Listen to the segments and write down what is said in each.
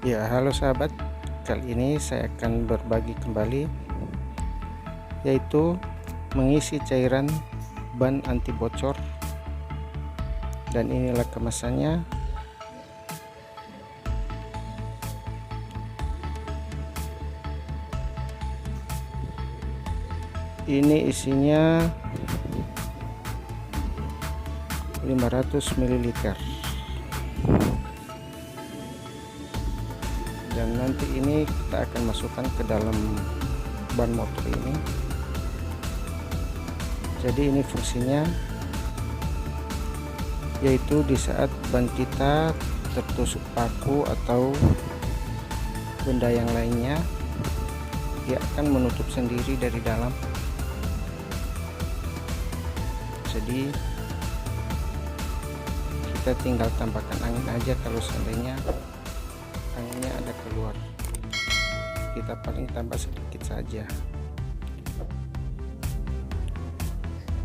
Ya, halo sahabat. Kali ini saya akan berbagi kembali, yaitu mengisi cairan ban anti bocor. Dan inilah kemasannya. Ini isinya 500 ml. Dan nanti ini kita akan masukkan ke dalam ban motor ini. Jadi ini fungsinya, yaitu di saat ban kita tertusuk paku atau benda yang lainnya, dia akan menutup sendiri dari dalam. Jadi kita tinggal tambahkan angin aja kalau seandainya anginnya ada keluar, kita paling tambah sedikit saja.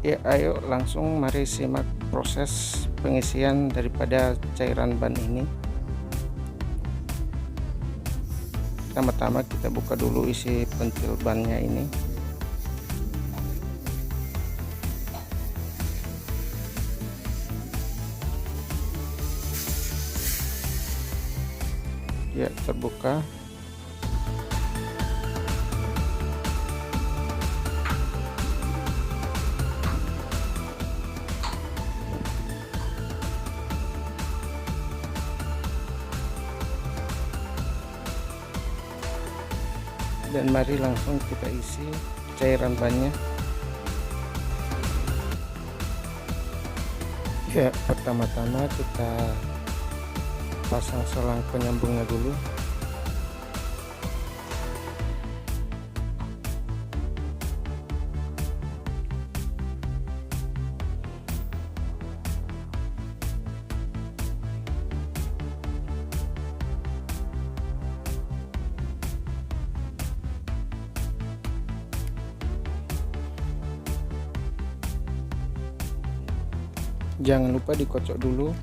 Ya, ayo langsung mari simak proses pengisian daripada cairan ban ini. Pertama-tama kita buka dulu isi pentil bannya ini. Ya, terbuka. Dan mari langsung kita isi cairan bannya. Ya, pertama-tama kita pasang selang penyambungnya dulu. Jangan lupa dikocok dulu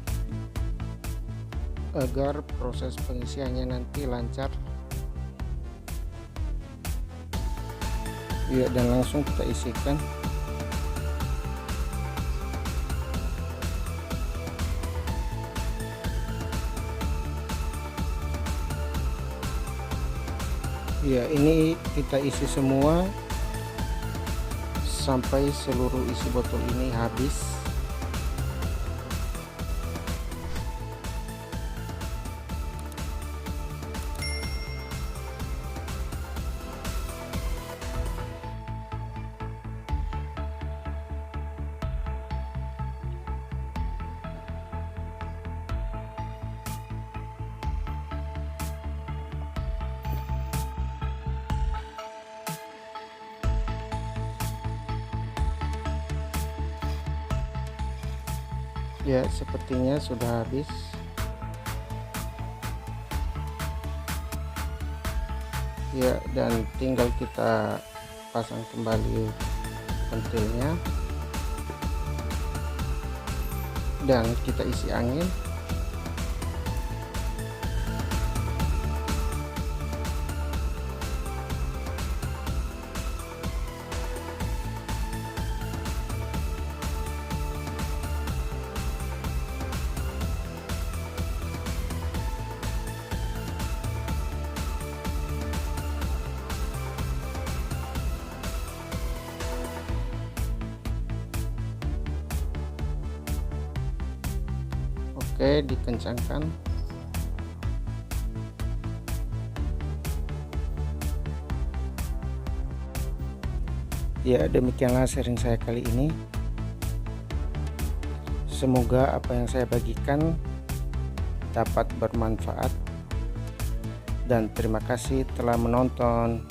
agar proses pengisiannya nanti lancar. Ya, dan langsung kita isikan. Ya, ini kita isi semua sampai seluruh isi botol ini habis. Ya, sepertinya sudah habis. Ya, dan tinggal kita pasang kembali pentilnya dan kita isi angin. Oke, dikencangkan. Ya, demikianlah sharing saya kali ini. Semoga apa yang saya bagikan dapat bermanfaat, dan terima kasih telah menonton.